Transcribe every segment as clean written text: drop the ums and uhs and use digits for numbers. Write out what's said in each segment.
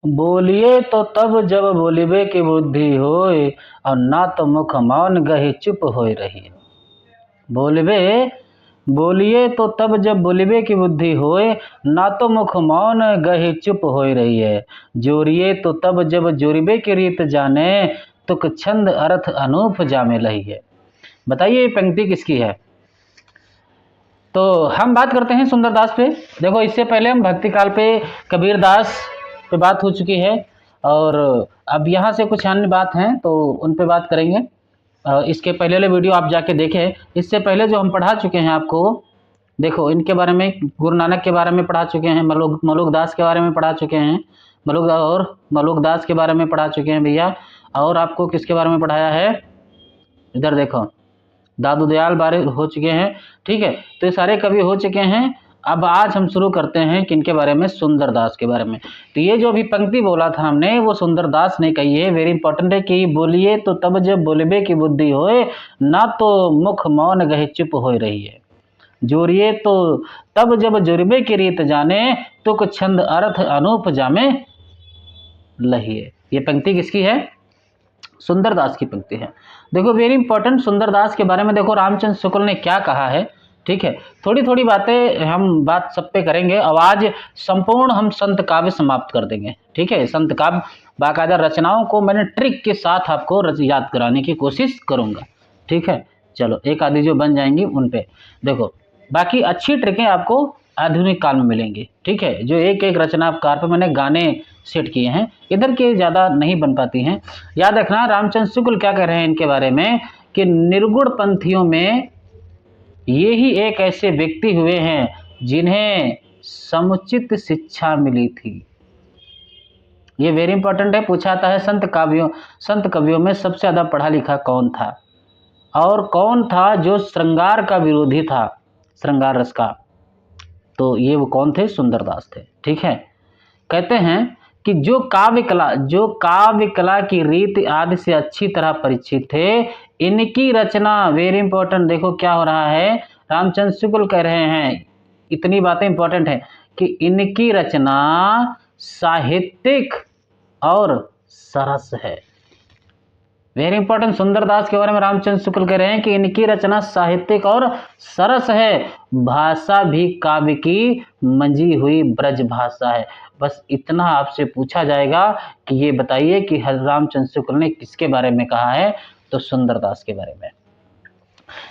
बोलिए तो तब जब बोलिबे की बुद्धि होए, और ना तो मुख मौन गहि चुप होए रही। बोलिबे बोलिए तो तब जब बोलिबे की बुद्धि होए, ना तो मुख मौन गहि चुप होए रही है। जोरिए तो तब जब जोरिबे की रीत जाने, तुक छंद अर्थ अनूप जामे लही है। बताइए ये पंक्ति किसकी है? तो हम बात करते हैं सुंदरदास पे। देखो इससे पहले हम भक्ति काल पे कबीरदास पे बात हो चुकी है, और अब यहाँ से कुछ अन्य बात हैं तो उन पे बात करेंगे। इसके पहले वाले वीडियो आप जाके देखें। इससे पहले जो हम पढ़ा चुके हैं आपको, देखो इनके बारे में, गुरु नानक के बारे में पढ़ा चुके हैं, मलुक दास के बारे में पढ़ा चुके हैं, मलुक दास के बारे में पढ़ा चुके हैं भैया। और आपको किसके बारे में पढ़ाया है? इधर देखो, दादू दयाल बारे हो चुके हैं। ठीक है, तो ये सारे कवि हो चुके हैं। अब आज हम शुरू करते हैं किनके बारे में? सुंदरदास के बारे में। तो ये जो भी पंक्ति बोला था हमने, वो सुंदरदास ने कही है। वेरी इंपॉर्टेंट है कि बोलिए तो तब जब बोलिबे की बुद्धि होए, ना तो मुख मौन गहे चुप हो रही है। जोरिए तो तब जब जोरिबे की रीत जाने, तुक छंद अर्थ अनूप जामे लहिए। ये पंक्ति किसकी है? सुंदरदास की पंक्ति है। देखो वेरी इंपॉर्टेंट, सुंदरदास के बारे में देखो रामचंद्र शुक्ल ने क्या कहा है। ठीक है, थोड़ी थोड़ी बातें हम बात सब पे करेंगे। अब आज संपूर्ण हम संत काव्य समाप्त कर देंगे। ठीक है, संत काव्य बाकायदा रचनाओं को मैंने ट्रिक के साथ आपको याद कराने की कोशिश करूंगा। ठीक है, चलो एक आधी जो बन जाएंगी उन पे देखो, बाकी अच्छी ट्रिकें आपको आधुनिक काल में मिलेंगी। ठीक है, जो एक एक रचनाकार पे मैंने गाने सेट किए हैं, इधर के ज़्यादा नहीं बन पाती हैं। याद रखना रामचंद्र शुक्ल क्या कह रहे हैं इनके बारे में, कि निर्गुण पंथियों में ये ही एक ऐसे व्यक्ति हुए हैं जिन्हें समुचित शिक्षा मिली थी। ये वेरी इंपॉर्टेंट है, पूछा आता है संत कवियों में सबसे ज्यादा पढ़ा लिखा कौन था, और कौन था जो श्रृंगार का विरोधी था, श्रृंगार रस का? तो ये वो कौन थे? सुंदरदास थे। ठीक है, कहते हैं कि जो काव्य कला की रीत आदि से अच्छी तरह परिचित थे, इनकी रचना, वेरी इंपॉर्टेंट, देखो क्या हो रहा है, रामचंद्र शुक्ल कह रहे हैं, इतनी बातें इंपॉर्टेंट है कि इनकी रचना साहित्यिक और सरस है। वेरी इंपॉर्टेंट, सुंदरदास के बारे में रामचंद्र शुक्ल कह रहे हैं कि इनकी रचना साहित्यिक और सरस है, भाषा भी काव्य की मंजी हुई ब्रज भाषा है। बस इतना आपसे पूछा जाएगा कि ये बताइए कि रामचंद्र शुक्ल ने किसके बारे में कहा है? तो सुंदरदास के बारे में,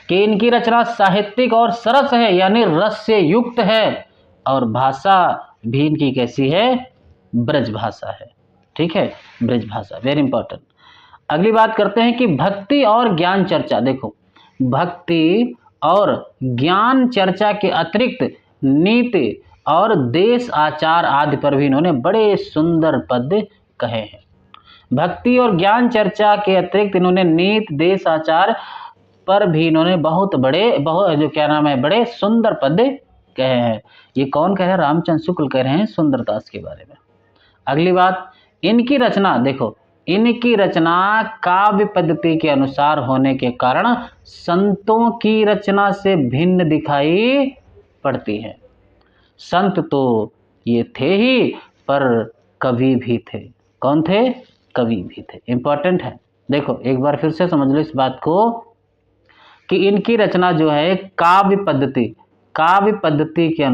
कि इनकी रचना साहित्यिक और सरस है, यानी रस से युक्त है, और भाषा भी इनकी कैसी है? ब्रज भाषा है। ठीक है, ब्रज भाषा, वेरी इंपॉर्टेंट। अगली बात करते हैं कि भक्ति और ज्ञान चर्चा। देखो, भक्ति और ज्ञान चर्चा के अतिरिक्त नीति और देश आचार आदि पर भी इन्होंने बड़े सुंदर पद कहे हैं। भक्ति और ज्ञान चर्चा के अतिरिक्त इन्होंने नीति देश आचार पर भी इन्होंने बड़े सुंदर पद कहे हैं। ये कौन कह रहे हैं? रामचंद्र शुक्ल कह रहे हैं सुंदरदास के बारे में। अगली बात, इनकी रचना, देखो इनकी रचना काव्य पद्धति के अनुसार होने के कारण संतों की रचना से भिन्न दिखाई पड़ती है। संत तो ये थे ही, पर कवि भी थे। कौन थे? कवि भी थे। इंपॉर्टेंट है, देखो एक बार फिर से समझ लो इस बात को, कि इनकी रचना जो है काव्य पद्धति के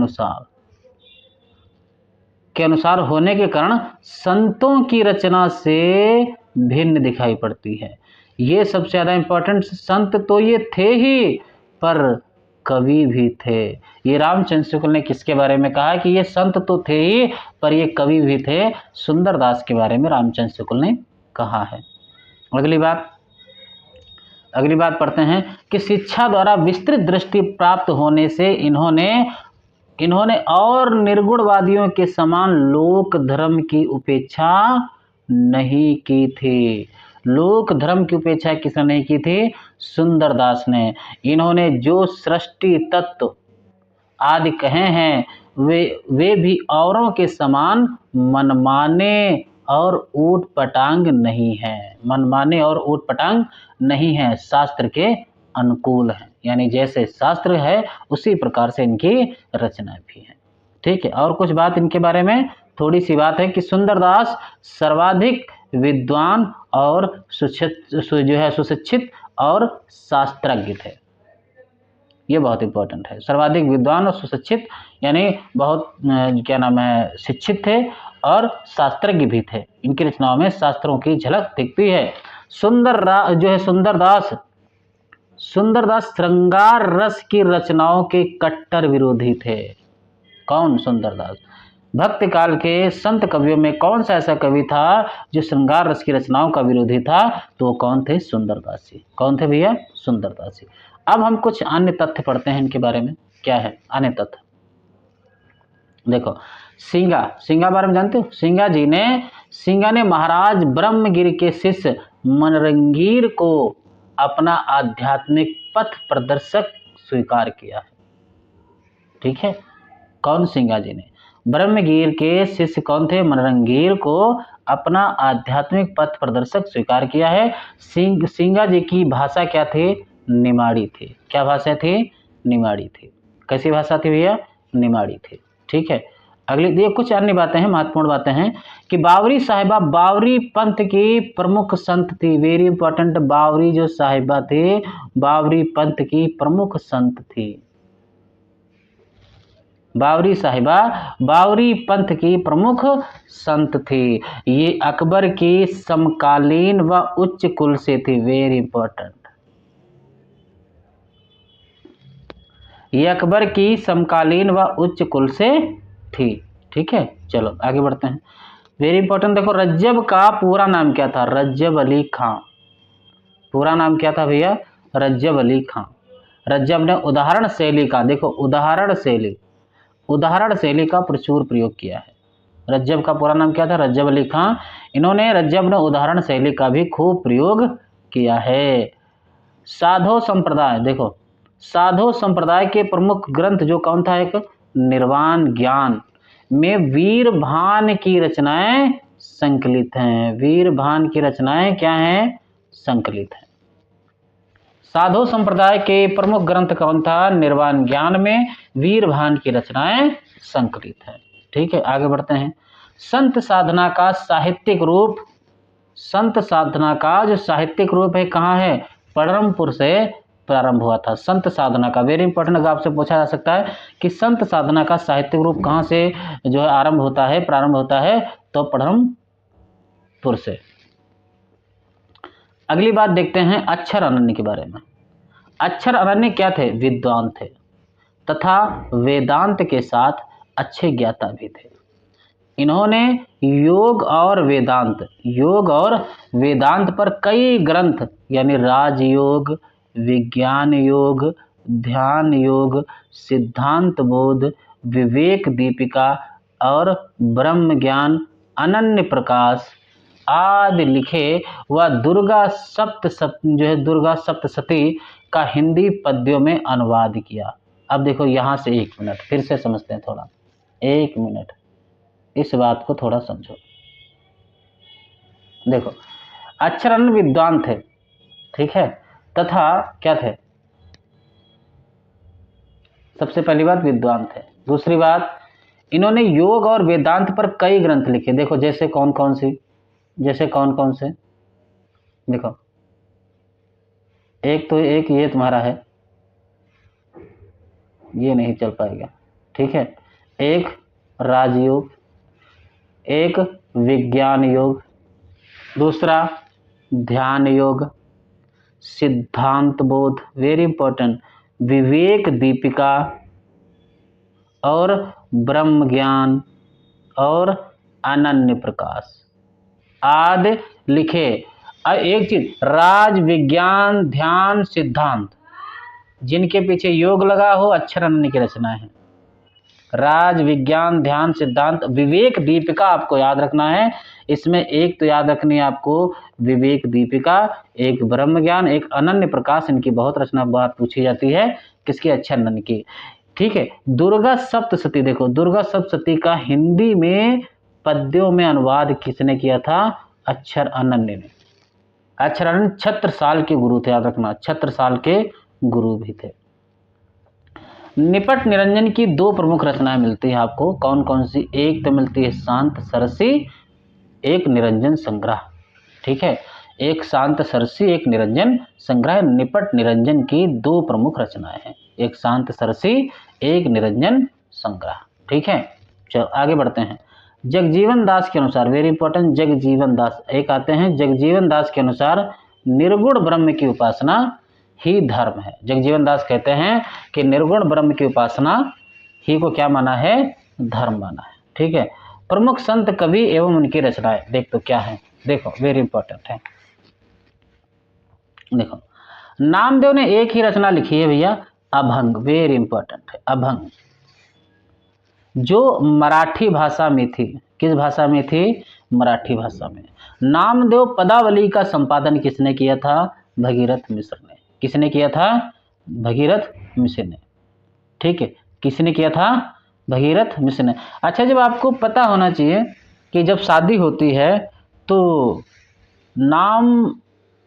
अनुसार होने के कारण संतों की रचना से भिन्न दिखाई पड़ती है। ये सबसे ज्यादा इंपॉर्टेंट, संत तो ये थे ही, पर कवि भी थे। ये रामचंद्र शुक्ल ने किसके बारे में कहा कि ये संत तो थे ही, पर ये कवि भी थे? सुंदरदास के बारे में रामचंद्र शुक्ल ने कहा है। अगली बात पढ़ते हैं कि शिक्षा द्वारा विस्तृत दृष्टि प्राप्त होने से इन्होंने और निर्गुणवादियों के समान लोक धर्म की उपेक्षा नहीं की थी। लोक धर्म की उपेक्षा किसने नहीं की थी? सुंदरदास ने। इन्होंने जो सृष्टि तत्व आदि कहे हैं, वे भी औरों के समान मनमाने और ऊट पटांग नहीं है। मनमाने और ऊट पटांग नहीं है, शास्त्र के अनुकूल है, यानी जैसे शास्त्र है उसी प्रकार से इनकी रचना भी है। ठीक है, और कुछ बात इनके बारे में थोड़ी सी बात है कि सुंदरदास सर्वाधिक विद्वान और सुशिक्षित और शास्त्रज्ञ थे। ये बहुत इंपॉर्टेंट है। सर्वाधिक विद्वान और सुशिक्षित यानी बहुत क्या नाम है, शिक्षित थे और शास्त्रज्ञ भी थे। इनकी रचनाओं में शास्त्रों की झलक दिखती है। सुंदरदास श्रृंगार रस की रचनाओं के कट्टर विरोधी थे। कौन? सुंदरदास। भक्ति काल के संत कवियों में कौन सा ऐसा कवि था जो श्रृंगार रस की रचनाओं का विरोधी था? तो वो कौन थे? सुंदरदास जी। कौन थे भैया? सुंदरदास जी। अब हम कुछ अन्य तथ्य पढ़ते हैं इनके बारे में। क्या है अन्य तथ्य? देखो, सिंगा बारे में जानते हो? सिंगा ने महाराज ब्रह्मगिरि के शिष्य मनरंगीर को अपना आध्यात्मिक पथ प्रदर्शक स्वीकार किया है। ठीक है, कौन? सिंगा जी ने। ब्रह्मगिर के शिष्य कौन थे? मनरंगीर को अपना आध्यात्मिक पथ प्रदर्शक स्वीकार किया है। सिंगा जी की भाषा क्या थी? निमाड़ी थी। क्या भाषा थी? निमाड़ी थी। कैसी भाषा थी भैया? निमाड़ी थी। ठीक है, अगली ये कुछ अन्य बातें हैं, महत्वपूर्ण बातें हैं कि बावरी साहिबा बावरी पंथ की प्रमुख संत थी। Very important. बावरी जो साहिबा थे बावरी पंथ की प्रमुख संत थी। बावरी साहिबा बावरी पंथ की प्रमुख संत थी। ये अकबर की समकालीन व उच्च कुल से थी। Very important. ये अकबर की समकालीन व उच्च कुल से थी। ठीक है, चलो आगे बढ़ते हैं। Very important. देखो, रज्जब का पूरा नाम क्या था? रज्जब अली खां। पूरा नाम क्या था भैया? रज्जब अली खां। रज्जब ने उदाहरण शैली का, देखो उदाहरण शैली का प्रचुर प्रयोग किया है। रज्जब का पूरा नाम क्या था? रज्जब अली खां। इन्होंने रज्जब ने उदाहरण शैली का भी खूब प्रयोग किया है। साधो संप्रदाय, देखो साधो संप्रदाय के प्रमुख ग्रंथ जो कौन था? एक निर्वाण ज्ञान में वीर भान की रचनाएं संकलित हैं। वीर भान की रचनाएं क्या हैं? संकलित हैं। साधो संप्रदाय के प्रमुख ग्रंथ कौन था? निर्वाण ज्ञान में वीर भान की रचनाएं संकलित हैं। ठीक है, आगे बढ़ते हैं। संत साधना का साहित्यिक रूप, संत साधना का जो साहित्यिक रूप है कहाँ है? पढ़रमपुर से प्रारंभ हुआ था। संत साधना का, वेरी इंपॉर्टेंट, अगर आपसे पूछा जा सकता है कि संत साधना का साहित्यिक रूप कहाँ से जो है आरंभ होता है, प्रारंभ होता है, तो पढ़रमपुर से। अगली बात देखते हैं अक्षर अनन्य के बारे में। अक्षर अनन्य क्या थे? विद्वान थे तथा वेदांत के साथ अच्छे ज्ञाता भी थे। इन्होंने योग और वेदांत पर कई ग्रंथ यानी राजयोग, विज्ञान योग, ध्यान योग, सिद्धांत बोध, विवेक दीपिका और ब्रह्म ज्ञान, अनन्य प्रकाश आदि लिखे व दुर्गा सप्तशती का हिंदी पद्यों में अनुवाद किया। अब देखो यहाँ से 1 मिनट फिर से समझते हैं थोड़ा। 1 मिनट इस बात को थोड़ा समझो। देखो, अक्षरन विद्वान थे, ठीक है, तथा क्या थे? सबसे पहली बात विद्वान थे। दूसरी बात, इन्होंने योग और वेदांत पर कई ग्रंथ लिखे। देखो जैसे कौन कौन से? देखो, एक ये तुम्हारा है, ये नहीं चल पाएगा। ठीक है, एक राजयोग, एक विज्ञान योग, दूसरा ध्यान योग, सिद्धांत बोध, वेरी इंपॉर्टेंट, विवेक दीपिका और ब्रह्म ज्ञान और अनन्य प्रकाश आदि लिखे। एक चीज, राज, विज्ञान, ध्यान, सिद्धांत, जिनके पीछे योग लगा हो अक्षर अनन्य की रचनाएं हैं। राज, विज्ञान, ध्यान, सिद्धांत, विवेक दीपिका आपको याद रखना है। इसमें एक तो याद रखनी है आपको विवेक दीपिका, एक ब्रह्म ज्ञान, एक अनन्य प्रकाश। इनकी बहुत रचना बात पूछी जाती है, किसकी? अक्षर अनन्य की। ठीक है, दुर्गा सप्तशती, देखो दुर्गा सप्तशती का हिंदी में पद्यों में अनुवाद किसने किया था? अक्षर अनन्य ने। अक्षर अनन्य छत्रसाल के गुरु थे, याद रखना, छत्रसाल के गुरु भी थे। निपट निरंजन की दो प्रमुख रचनाएं मिलती हैं आपको, कौन कौन सी? एक तो मिलती है शांत सरसी, एक निरंजन संग्रह। ठीक है, एक शांत सरसी, एक निरंजन संग्रह। निपट निरंजन की दो प्रमुख रचनाएं हैं, एक शांत सरसी, एक निरंजन संग्रह। ठीक है, चलो आगे बढ़ते हैं। जगजीवन दास के अनुसार, वेरी इंपॉर्टेंट, जगजीवन दास एक आते हैं, जगजीवन दास के अनुसार निर्गुण ब्रह्म की उपासना ही धर्म है। जगजीवन दास कहते हैं कि निर्गुण ब्रह्म की उपासना ही को क्या माना है? धर्म माना है। ठीक है, प्रमुख संत कवि एवं उनकी रचनाएं देख तो क्या है, देखो वेरी इंपॉर्टेंट है। देखो नामदेव ने एक ही रचना लिखी है भैया, अभंग, वेरी इंपॉर्टेंट है अभंग, जो मराठी भाषा में थी। किस भाषा में थी? मराठी भाषा में। नामदेव पदावली का संपादन किसने किया था? भगीरथ मिश्र ने। किसने किया था? भगीरथ मिश्र ने। ठीक है, किसने किया था? भगीरथ मिश्र ने। अच्छा, जब आपको पता होना चाहिए कि जब शादी होती है तो नाम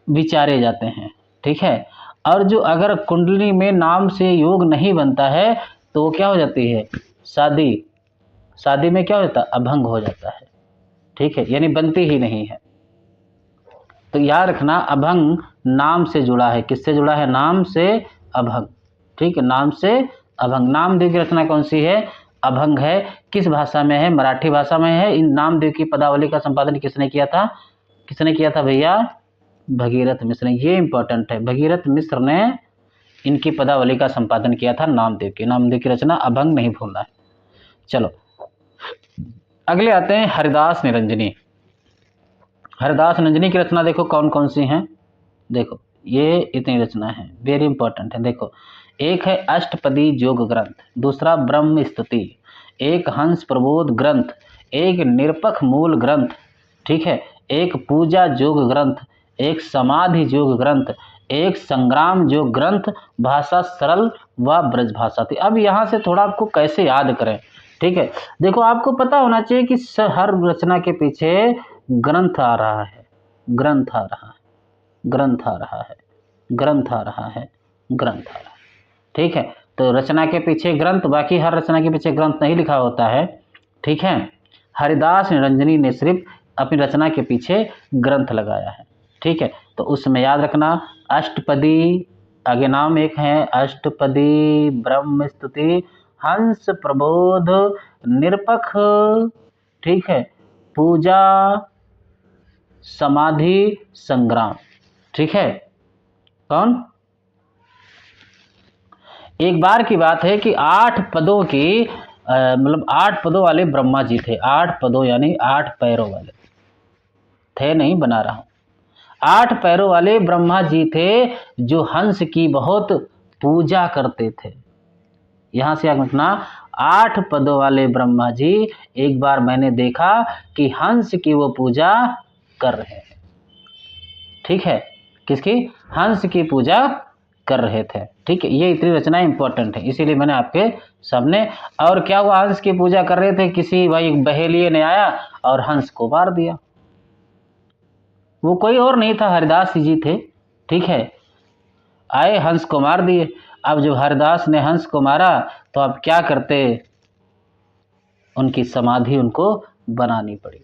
विचारे जाते हैं। ठीक है, और जो अगर कुंडली में नाम से योग नहीं बनता है तो वो क्या हो जाती है? शादी में क्या हो जाता है? अभंग हो जाता है। ठीक है, यानी बनती ही नहीं है। तो याद रखना, अभंग नाम से जुड़ा है। किससे जुड़ा है? नाम से अभंग। ठीक है, नाम से अभंग। नामदेव की रचना कौन सी है? अभंग है। किस भाषा में है? मराठी भाषा में है। इन नामदेव की पदावली का संपादन किसने किया था? किसने किया था भैया? भगीरथ मिश्र ने। ये इंपॉर्टेंट है, भगीरथ मिश्र ने इनकी पदावली का संपादन किया था नामदेव की। नामदेव की रचना अभंग नहीं भूलना है। चलो अगले आते हैं हरिदास निरंजनी। हरिदास निरंजनी की रचना देखो कौन कौन सी हैं। देखो ये इतनी रचना है, वेरी इंपॉर्टेंट है। देखो, एक है अष्टपदी जोग ग्रंथ, दूसरा ब्रह्म स्तुति, एक हंस प्रबोध ग्रंथ, एक निरपख मूल ग्रंथ। ठीक है, एक पूजा जोग ग्रंथ, एक समाधि जोग ग्रंथ, एक संग्राम जोग ग्रंथ। भाषा सरल व ब्रज भाषा थी। अब यहाँ से थोड़ा आपको कैसे याद करें। ठीक है, देखो आपको पता होना चाहिए कि हर रचना के पीछे ग्रंथ आ रहा है, ग्रंथ आ रहा है, ग्रंथ आ रहा है, ग्रंथ आ रहा है, ग्रंथ आ रहा है। ठीक है, तो रचना के पीछे ग्रंथ, बाकी हर रचना के पीछे ग्रंथ नहीं लिखा होता है। ठीक है, हरिदास निरंजनी ने सिर्फ अपनी रचना के पीछे ग्रंथ लगाया है। ठीक है, तो उसमें याद रखना अष्टपदी, आगे नाम एक है अष्टपदी, ब्रह्म स्तुति, हंस प्रबोध, निरपख, ठीक है, पूजा, समाधि, संग्राम। ठीक है, कौन? एक बार की बात है कि 8 पदों की मतलब 8 पदों वाले ब्रह्मा जी थे। 8 पदों यानी 8 पैरों वाले थे, नहीं बना रहा हूं। 8 पैरों वाले ब्रह्मा जी थे जो हंस की बहुत पूजा करते थे। यहां से आगे रखना, 8 पदों वाले ब्रह्मा जी, एक बार मैंने देखा कि हंस की वो पूजा कर रहे हैं। ठीक है, किसकी? हंस की पूजा कर रहे थे। ठीक है, ये इतनी रचना इंपॉर्टेंट है, इसीलिए मैंने आपके सामने। और क्या हुआ? हंस की पूजा कर रहे थे, किसी भाई बहेलिये ने आया और हंस को मार दिया। वो कोई और नहीं था, हरिदास जी थे। ठीक है, आए हंस को मार दिए। अब जब हरिदास ने हंस को मारा तो अब क्या करते? उनकी समाधि उनको बनानी पड़ी।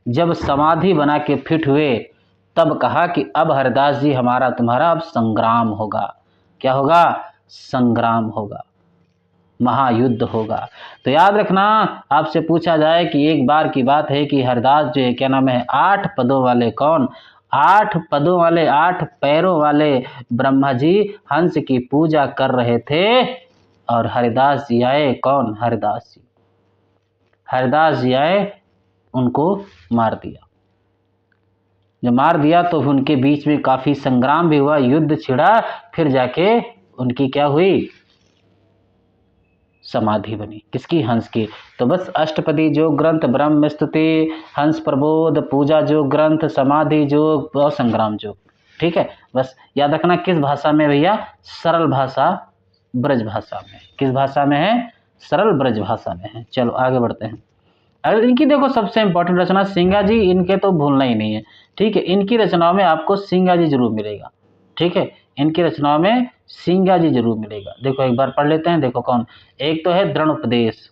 जब समाधि बना के फिट हुए तब कहा कि अब हरिदास जी हमारा तुम्हारा अब संग्राम होगा। क्या होगा? संग्राम होगा, महायुद्ध होगा। तो याद रखना, आपसे पूछा जाए कि एक बार की बात है कि हरिदास जो है क्या नाम है, 8 पदों वाले कौन? 8 पदों वाले, 8 पैरों वाले ब्रह्मा जी हंस की पूजा कर रहे थे और हरिदास जी आए। कौन? हरिदास जी। हरिदास जी आए, उनको मार दिया। जब मार दिया तो उनके बीच में काफी संग्राम भी हुआ, युद्ध छिड़ा, फिर जाके उनकी क्या हुई? समाधि बनी। किसकी? हंस की। तो बस अष्टपदी जोग ग्रंथ, ब्रह्म स्तुति, हंस प्रबोध, पूजा जोग ग्रंथ, समाधि जोग और संग्राम जोग। ठीक है, बस याद रखना। किस भाषा में भैया? सरल भाषा, ब्रज भाषा में। किस भाषा में है? सरल ब्रज भाषा में है। चलो आगे बढ़ते हैं। अगर इनकी देखो सबसे इंपॉर्टेंट रचना सिंगा जी, इनके तो भूलना ही नहीं है। ठीक है, इनकी रचनाओं में आपको सिंगा जी जरूर मिलेगा। ठीक है, इनकी रचनाओं में सिंगा जी जरूर मिलेगा। देखो एक बार पढ़ लेते हैं, देखो कौन। एक तो है दृढ़ उपदेश,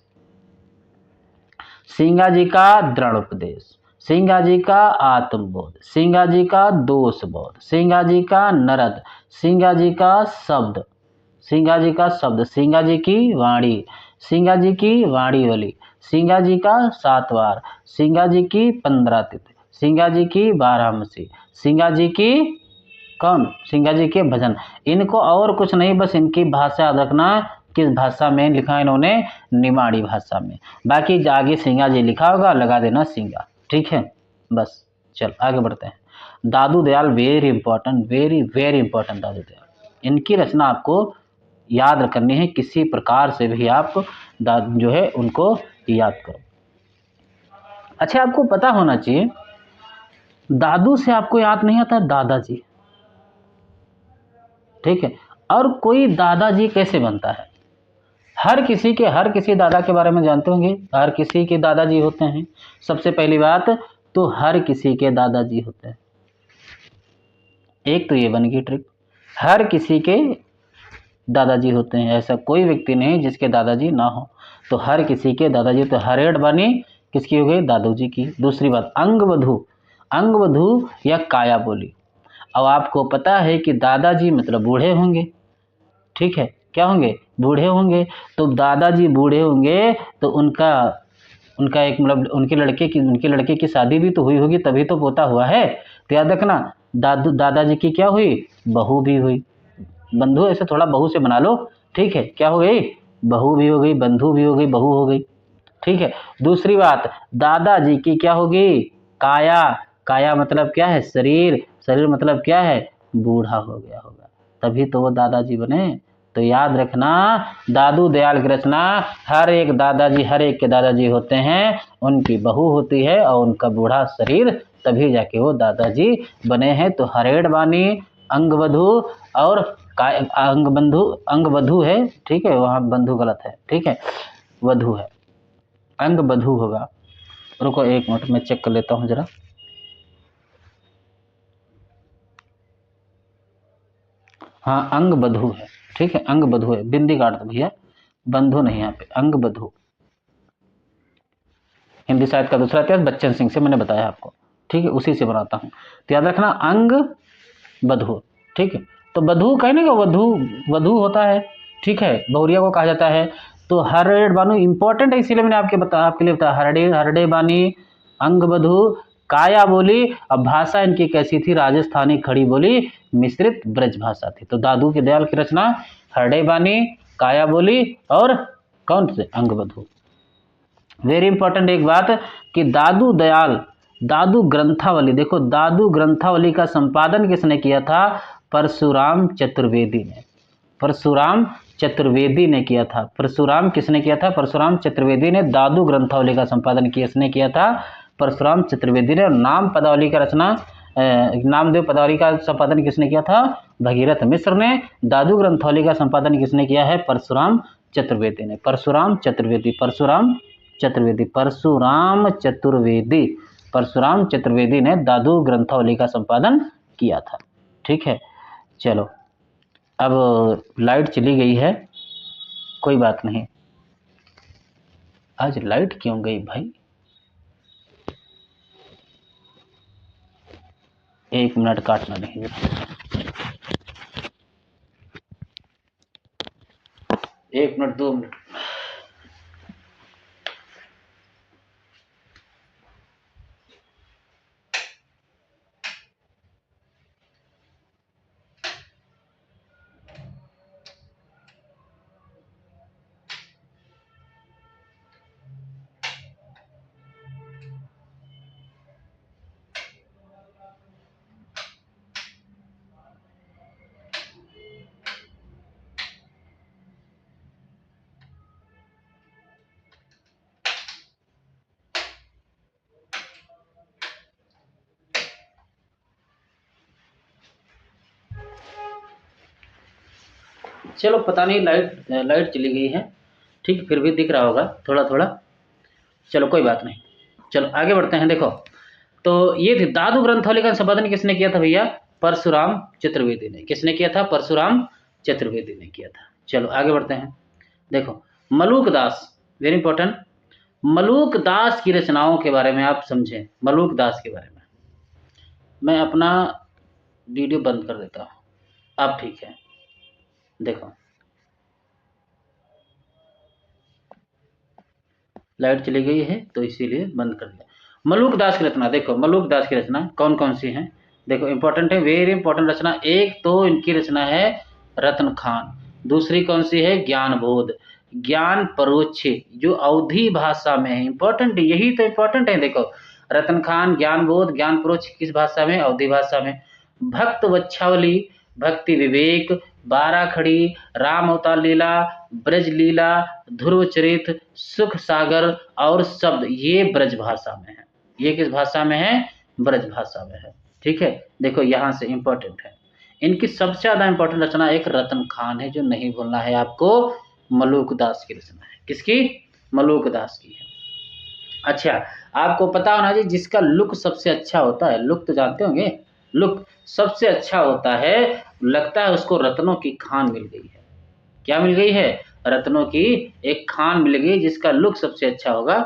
सिंगा जी का दृढ़ उपदेश, सिंगा जी का आत्मबोध, सिंगा जी का दोष बोध, सिंगा जी का नरद, सिंगा जी का शब्द, सिंगा जी का शब्द, सिंगा जी की वाणी, सिंगा जी की वाणी वाली, सिंगा जी का सातवार, सिंगा जी की 15 तिथि, सिंगा जी की 12 सिंगा जी की कौन, सिंगा जी के भजन। इनको और कुछ नहीं, बस इनकी भाषा याद रखना, किस भाषा में लिखा है इन्होंने, निमाड़ी भाषा में। बाकी आगे सिंगा जी लिखा होगा, लगा देना सिंगा, ठीक है। बस चल आगे बढ़ते हैं। Dadu Dayal very important, very very important Dadu Dayal. इनकी रचना आपको याद करनी है, किसी प्रकार से भी आप जो है उनको याद करो। अच्छा आपको पता होना चाहिए, दादू से आपको याद नहीं आता दादाजी, ठीक है। और कोई दादाजी कैसे बनता है, हर किसी दादा के बारे में जानते होंगे, हर किसी के दादाजी होते हैं। सबसे पहली बात तो हर किसी के दादाजी होते हैं, एक तो ये बन गई ट्रिक, हर किसी के दादाजी होते हैं, ऐसा कोई व्यक्ति नहीं जिसके दादाजी ना हो। तो हर किसी के दादाजी, तो हरेड़ बनी किसकी हो गई, दादू जी की। दूसरी बात अंगवधू, अंगवधू या काया बोली। अब आपको पता है कि दादाजी मतलब बूढ़े होंगे, ठीक है, क्या होंगे, बूढ़े होंगे। तो दादाजी बूढ़े होंगे तो उनका एक मतलब उनके लड़के की शादी भी तो हुई होगी, तभी तो पोता हुआ है। तो याद रखना दादाजी की क्या हुई, बहू भी हुई। बंधु ऐसे थोड़ा बहू से बना लो, ठीक है, क्या हो गई, बहू भी हो गई, बंधु भी हो गई, बहू हो गई, ठीक है। दूसरी बात दादाजी की क्या होगी, काया, काया मतलब क्या है, शरीर, शरीर मतलब क्या है, बूढ़ा हो गया होगा, तभी तो वो दादाजी बने। तो याद रखना दादू दयाल की रचना, हर एक दादाजी, हर एक के दादाजी होते हैं, उनकी बहू होती है और उनका बूढ़ा शरीर, तभी जाके वो दादाजी बने हैं। तो हरेड़ बानी, अंगवधू और अंगवधू है, ठीक है, वहाँ बंधु गलत है, ठीक है, वधू है, अंगवधू होगा। रुको एक मिनट में चेक कर लेता हूँ जरा। हाँ अंगवधू है, ठीक है, अंगवधू है, बिंदी काट दो भैया, बंधु नहीं यहाँ पे, अंगवधू। हिंदी साहित्य का दूसरा इतिहास बच्चन सिंह से मैंने बताया आपको, ठीक है, उसी से बनाता हूँ। तो याद रखना अंग बधू, ठीक है। तो बधू कहने का वधू, वधू होता है, ठीक है, बहुरिया को कहा जाता है। तो हरड़े बानु इंपॉर्टेंट है, इसीलिए मैंने आपके लिए बताया, हरड़े बानी, अंग बधू, काया बोली। अब भाषा इनकी कैसी थी, राजस्थानी खड़ी बोली मिश्रित ब्रज भाषा थी। तो दादू के दयाल की रचना हरड़े बानी, काया बोली और कौन से, अंग बधू। वेरी इंपॉर्टेंट एक बात कि दादू दयाल, दादू ग्रंथावली, देखो दादू ग्रंथावली का संपादन किसने किया था, परशुराम चतुर्वेदी ने, परशुराम चतुर्वेदी ने किया था। परशुराम किसने किया था, परशुराम चतुर्वेदी ने दादू ग्रंथावली का संपादन किसने किया था, परशुराम चतुर्वेदी ने। नाम पदावली का रचना, नामदेव पदावली का संपादन किसने किया था, भगीरथ मिश्र ने। दादू ग्रंथावली का संपादन किसने किया है, परशुराम चतुर्वेदी ने। परशुराम चतुर्वेदी, परशुराम चतुर्वेदी, परशुराम चतुर्वेदी, परशुराम चतुर्वेदी ने दादू ग्रंथावली का संपादन किया था, ठीक है। चलो अब लाइट चली गई है, कोई बात नहीं। आज लाइट क्यों गई भाई, 1 मिनट काटना नहीं, 1 मिनट 2 मिनट। चलो पता नहीं, लाइट चली गई है, ठीक, फिर भी दिख रहा होगा थोड़ा थोड़ा, चलो कोई बात नहीं। चलो आगे बढ़ते हैं। देखो तो ये थी दादू ग्रंथावली का संपादन किसने किया था भैया, परशुराम चतुर्वेदी ने। किसने किया था? परशुराम चतुर्वेदी ने किया था। चलो आगे बढ़ते हैं। देखो मलूक दास, वेरी इंपॉर्टेंट, मलूक दास की रचनाओं के बारे में आप समझें। मलूक दास के बारे में मैं अपना वीडियो बंद कर देता हूँ, अब ठीक है। देखो लाइट चली गई है तो इसीलिए बंद कर दिया। मलूक दास की रचना, देखो मलूक दास की रचना कौन कौन सी हैं? देखो इंपॉर्टेंट है, वेरी इंपॉर्टेंट रचना। एक तो इनकी रचना है रतन खान, दूसरी कौन सी है? ज्ञान बोध, ज्ञान परोक्ष, जो अवधी भाषा में है। इंपॉर्टेंट, यही तो इंपॉर्टेंट है। देखो रतन खान, ज्ञान बोध, ज्ञान परोक्ष किस भाषा में? अवधी भाषा में। भक्त वच्छावली, भक्ति विवेक, बारह खड़ी, राम अवतार लीला, ब्रज लीला, ध्रुव चरित, सुख सागर और शब्द, ये ब्रज भाषा में है। ये किस भाषा में है? ब्रज भाषा में है। ठीक है, देखो यहां से इंपॉर्टेंट है। इनकी सबसे ज्यादा इंपॉर्टेंट रचना एक रतन खान है, जो नहीं भूलना है आपको। मलूक दास की रचना है। किसकी? मलूक दास की है। अच्छा, आपको पता होना चाहिए जिसका लुक सबसे अच्छा होता है, लुक तो जानते होंगे, लुक सबसे अच्छा होता है, लगता है उसको रत्नों की खान मिल गई है। क्या मिल गई है? रत्नों की एक खान मिल गई। जिसका लुक सबसे अच्छा होगा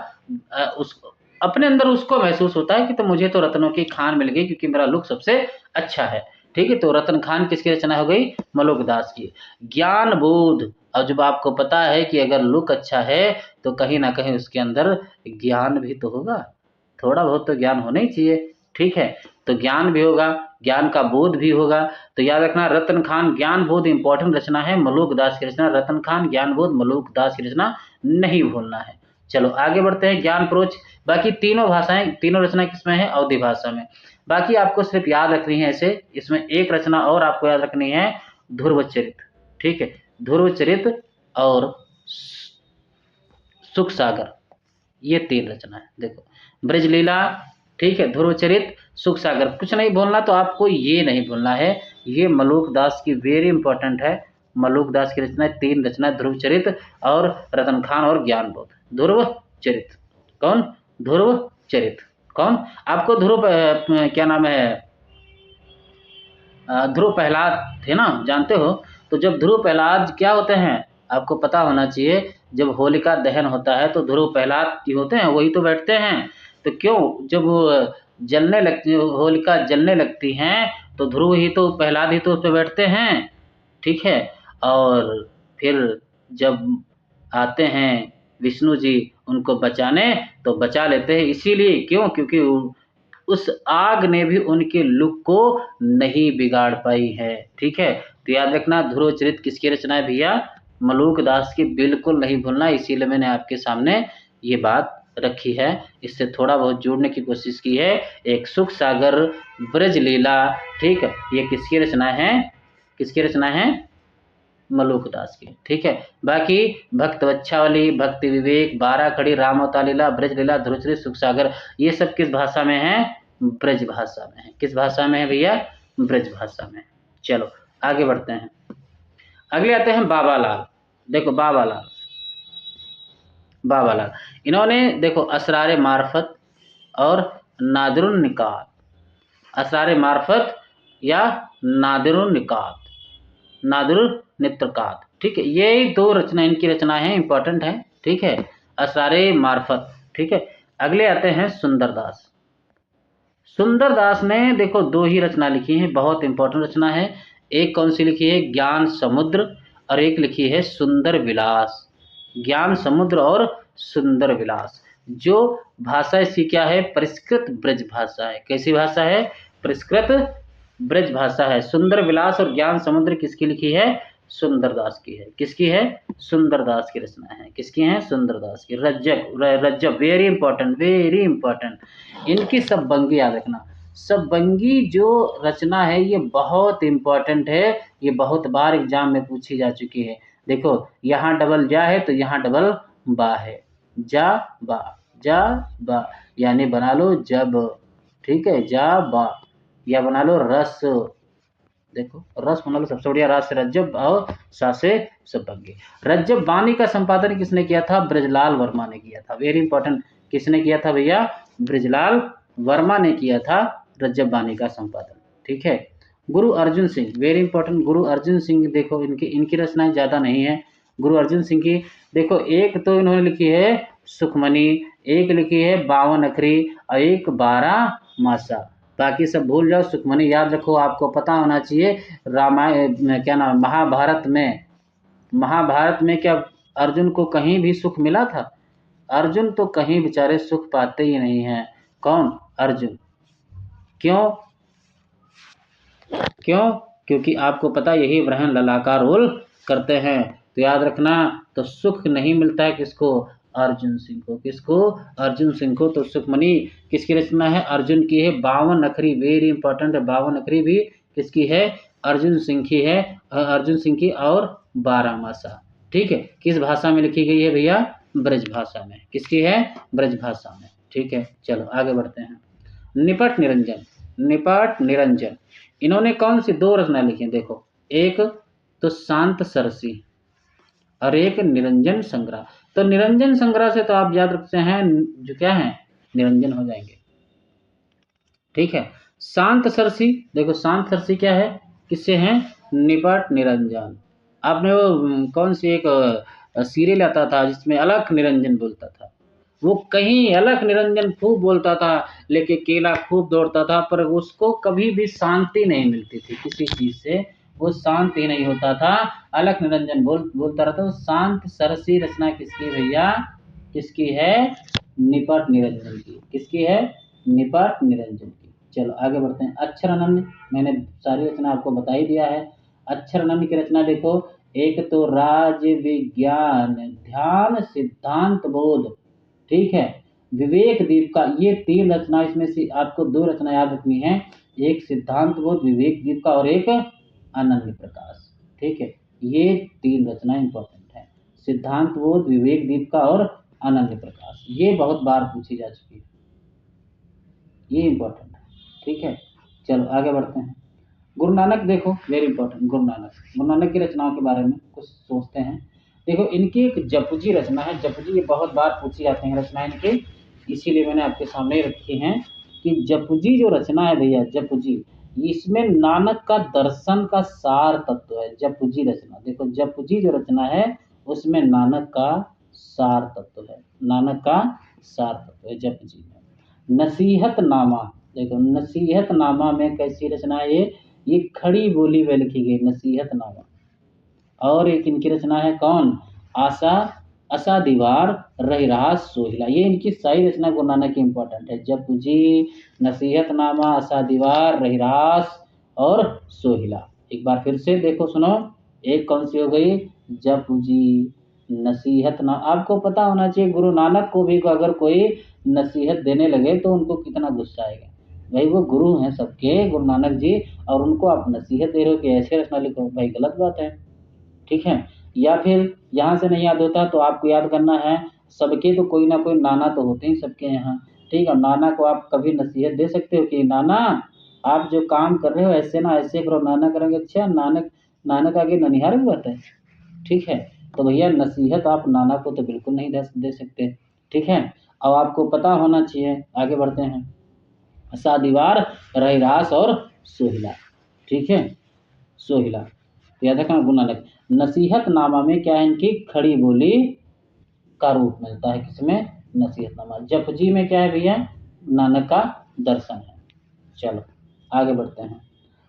उस अपने अंदर उसको महसूस होता है कि तो मुझे तो रत्नों की खान मिल गई क्योंकि मेरा लुक सबसे अच्छा है। ठीक है, तो रतन खान किसकी रचना हो गई? मलूक दास की। ज्ञान बोध, और जब आपको पता है कि अगर लुक अच्छा है तो कहीं ना कहीं उसके अंदर ज्ञान भी तो होगा, थोड़ा बहुत तो ज्ञान होना ही चाहिए। ठीक है, तो ज्ञान भी होगा, ज्ञान का बोध भी होगा। तो याद रखना, रतन खान ज्ञान बोध इंपॉर्टेंट रचना है, मलूक दास की रचना। रतन खान, ज्ञान बोध, मलूक दास की रचना नहीं भूलना है। चलो आगे बढ़ते हैं। ज्ञान प्रोच, बाकी तीनों भाषाएं, तीनों रचना किसमें है? अवधी भाषा में। बाकी आपको सिर्फ याद रखनी है ऐसे, इसमें एक रचना और आपको याद रखनी है, ध्रुव चरित। ठीक है, ध्रुव चरित और सुख सागर, ये तीन रचना है। देखो ब्रजलीला, ठीक है, ध्रुव चरित, सुख सागर, कुछ नहीं भूलना। तो आपको ये नहीं भूलना है, ये मलूक दास की वेरी इंपॉर्टेंट है। मलूक दास की रचना तीन रचना, ध्रुव चरित और रतन खान और ज्ञान बोध। ध्रुव चरित कौन? ध्रुव चरित कौन? आपको ध्रुव क्या नाम है, ध्रुव प्रहलाद थे ना, जानते हो? तो जब ध्रुव प्रहलाद क्या होते हैं आपको पता होना चाहिए। जब होलिका दहन होता है तो ध्रुव प्रहलाद की होते हैं, वही तो बैठते हैं। तो क्यों, जब जलने लगती, होलिका जलने लगती हैं तो ध्रुव ही तो, प्रहलाद ही तो उस पर बैठते हैं। ठीक है, और फिर जब आते हैं विष्णु जी उनको बचाने तो बचा लेते हैं। इसीलिए क्यों? क्योंकि उस आग ने भी उनके लुक को नहीं बिगाड़ पाई है। ठीक है, तो याद रखना, ध्रुव चरित किसकी रचना है भैया? मलूक दास की, बिल्कुल नहीं भूलना। इसीलिए मैंने आपके सामने ये बात रखी है, इससे थोड़ा बहुत जोड़ने की कोशिश की है। एक सुख सागर, ब्रज लीला, ठीक है, ये किसकी रचना है? किसकी रचना है? मलूक दास की। ठीक है, बाकी भक्त वच्छावली, भक्ति विवेक, बारह खड़ी, राम अवतार लीला, ब्रज लीला, ध्रुवचरित, सुख सागर, ये सब किस भाषा में है? ब्रज भाषा में है। किस भाषा में है भैया? ब्रज भाषा में। चलो आगे बढ़ते हैं। अगले आते हैं बाबा लाल। देखो बाबा लाल, बाबा लाल, इन्होंने देखो असरारे मार्फत और नादिरुन निकात, असरारे मार्फत या नादिरुन निकात, नादिरुल नित्रकात, ठीक है, ये दो रचना इनकी रचना है, इंपॉर्टेंट है। ठीक है, असरारे मार्फत। ठीक है, अगले आते हैं सुंदरदास। सुंदरदास ने देखो दो ही रचना लिखी है, बहुत इंपॉर्टेंट रचना है। एक कौन सी लिखी है? ज्ञान समुद्र, और एक लिखी है सुंदर विलास। ज्ञान समुद्र और सुंदर विलास। जो भाषा इसकी क्या है? परिष्कृत ब्रज भाषा है। कैसी भाषा है? परिष्कृत ब्रज भाषा है। सुंदर विलास और ज्ञान समुद्र किसकी लिखी है? सुंदरदास की है। किसकी है? सुंदरदास की रचना है। किसकी है? सुंदरदास की। Rajjab, very important, very important. इनकी सब बंगी याद रखना। सब बंगी जो रचना है ये बहुत इंपॉर्टेंट है, ये बहुत बार एग्जाम में पूछी जा चुकी है। देखो यहाँ डबल जा है तो यहाँ डबल बा है, जा बा, जा बा, यानी बना लो जब। ठीक है, जा बा, या बना लो रस। देखो रस बना लो, सबसे बढ़िया रस से रज्जब और सा से सबंगी। रज्जब बानी का संपादन किसने किया था? ब्रजलाल वर्मा ने किया था। वेरी इंपॉर्टेंट, किसने किया था भैया? ब्रजलाल वर्मा ने किया था रज्जब बानी का संपादन। ठीक है, गुरु अर्जुन सिंह, वेरी इंपॉर्टेंट, गुरु अर्जुन सिंह देखो इनकी रचनाएं ज़्यादा नहीं है। गुरु अर्जुन सिंह की देखो, एक तो इन्होंने लिखी है सुखमनी, एक लिखी है 52 अखरी और एक 12 मासा। बाकी सब भूल जाओ, सुखमनी याद रखो। आपको पता होना चाहिए रामायण क्या नाम महाभारत में क्या अर्जुन को कहीं भी सुख मिला था? अर्जुन तो कहीं बेचारे सुख पाते ही नहीं हैं। कौन? अर्जुन। क्यों? क्योंकि आपको पता यही वृहण ललाकार रोल करते हैं। तो याद रखना, तो सुख नहीं मिलता है किसको? अर्जुन सिंह को। किसको? अर्जुन सिंह को। तो सुखमनी किसकी रचना है? अर्जुन की है। 52 अखरी, वेरी इंपॉर्टेंट है, 52 अखरी भी किसकी है? अर्जुन सिंह की है। अर्जुन सिंह की। और 12 मासा, ठीक है। किस भाषा में लिखी गई है भैया? ब्रज भाषा में। किसकी है? ब्रज भाषा में, ठीक है। चलो आगे बढ़ते हैं। निपट निरंजन, इन्होंने कौन सी 2 रचना लिखी हैं? देखो, एक तो शांत सरसी और एक निरंजन संग्रह। तो निरंजन संग्रह से तो आप याद रखते हैं जो क्या है, निरंजन हो जाएंगे, ठीक है। शांत सरसी, देखो शांत सरसी क्या है, किससे है? निपट निरंजन। आपने वो कौन सी एक सीरियल आता था जिसमें अलख निरंजन बोलता था, वो कहीं अलख निरंजन खूब बोलता था, लेके केला खूब दौड़ता था, पर उसको कभी भी शांति नहीं मिलती थी किसी चीज से, वो शांत ही नहीं होता था। अलख निरंजन बोलता रहता। वो शांत सरसी रचना किसकी भैया? किसकी है? निपट निरंजन की। किसकी है? निपट निरंजन की। चलो आगे बढ़ते हैं। अक्षरानंद, मैंने सारी रचना आपको बता ही दिया है। अक्षरानंद की रचना देखो, एक तो राज विज्ञान ध्यान सिद्धांत बोध, ठीक है। विवेक दीप का, ये 3 रचना, इसमें से आपको 2 रचना याद रखनी है, एक सिद्धांत बोध विवेक दीप का और एक अनन्य प्रकाश, ठीक है। ये 3 रचना इंपॉर्टेंट है, सिद्धांत बोध विवेक दीप का और अनन्य प्रकाश। ये बहुत बार पूछी जा चुकी है, ये इंपॉर्टेंट है, ठीक है। चलो आगे बढ़ते हैं। गुरु नानक देखो, वेरी इंपॉर्टेंट, गुरु नानक की रचनाओं के बारे में कुछ सोचते हैं। देखो, इनकी एक जपजी रचना है, जपजी ये बहुत बार पूछी जाती है रचना इनकी, इसीलिए मैंने आपके सामने रखी हैं कि जपजी जो रचना है भैया, जपजी, इसमें नानक का दर्शन का सार तत्व है। जपजी रचना देखो, जपजी जो रचना है उसमें नानक का सार तत्व है, नानक का सार तत्व है जपजी में। नसीहत नामा, देखो नसीहत नामा में कैसी रचना है ये खड़ी बोली में लिखी गई नसीहत नामा। और एक इनकी रचना है कौन? आशा दीवार रहिरास सोहिला। ये इनकी सारी रचना गुरु नानक की इंपॉर्टेंट है, जपजी, नसीहत नामा, आशा दीवार, रहिरास और सोहिला। एक बार फिर से देखो, सुनो, एक कौन सी हो गई? जपजी, नसीहत ना। आपको पता होना चाहिए गुरु नानक को भी अगर कोई नसीहत देने लगे तो उनको कितना गुस्सा आएगा। भाई वो गुरु हैं सबके, गुरु नानक जी, और उनको आप नसीहत दे रहे हो कि ऐसे रचना लिखो, भाई गलत बात है, ठीक है। या फिर यहाँ से नहीं याद होता तो आपको याद करना है, सबके तो कोई ना कोई नाना तो होते ही सबके यहाँ, ठीक है। नाना को आप कभी नसीहत दे सकते हो कि नाना आप जो काम कर रहे हो ऐसे ना ऐसे करो। नाना करेंगे अच्छा, नानक आगे ननिहाल में रहता है, ठीक है। तो भैया नसीहत आप नाना को तो बिल्कुल नहीं दे सकते, ठीक है। अब आपको पता होना चाहिए, आगे बढ़ते हैं। आशा दीवार रहिरास और सोहिला, ठीक है, सोहिला याद रखना। गुरु नानक नसीहत नामा में क्या है, इनकी खड़ी बोली का रूप मिलता है। किसमें? नसीहत नामा। जपजी में क्या है भैया? नानक का दर्शन है। चलो आगे बढ़ते हैं।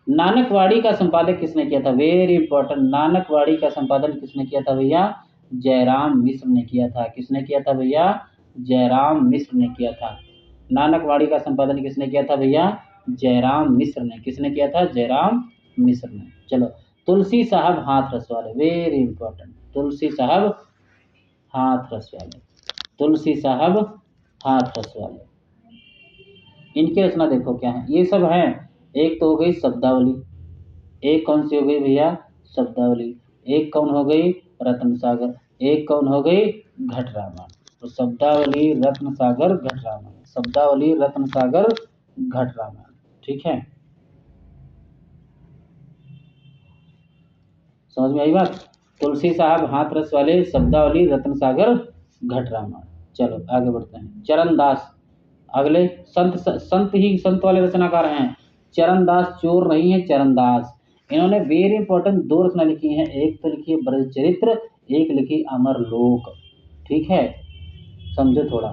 नानकवाड़ी का संपादक किसने किया था? वेरी इंपॉर्टेंट, नानकवाड़ी का संपादन किसने किया था भैया? जयराम मिश्र ने किया था। किसने किया था भैया? जयराम मिश्र ने किया था। नानकवाड़ी का संपादन किसने किया था भैया? जयराम मिश्र ने। किसने किया था? जयराम मिश्र ने। चलो, तुलसी साहब हाथ रस वाले, वेरी इंपॉर्टेंट, तुलसी साहब हाथ रस वाले, तुलसी साहब हाथ रस वाले, इनकी रचना देखो क्या है, ये सब है। एक तो हो गई शब्दावली, एक कौन सी हो गई भैया? शब्दावली। एक कौन हो गई? रत्न सागर। एक कौन हो गई? घट रामायण। तो शब्दावली, रत्न सागर, घट रामायण, शब्दावली, रत्न सागर, घट रामायण, ठीक है। समझ में आई बात? तुलसी साहब हाथ रस वाले, शब्दावली, रत्न सागर, घट रामायण। चलो आगे बढ़ते हैं। चरणदास, अगले संत वाले रचनाकार हैं। चरणदास चोर नहीं है, चरणदास। इन्होंने वेरी इंपॉर्टेंट 2 रचना लिखी हैं, एक तो लिखी है ब्रजचरित्र, एक लिखी अमरलोक। ठीक है, समझो थोड़ा।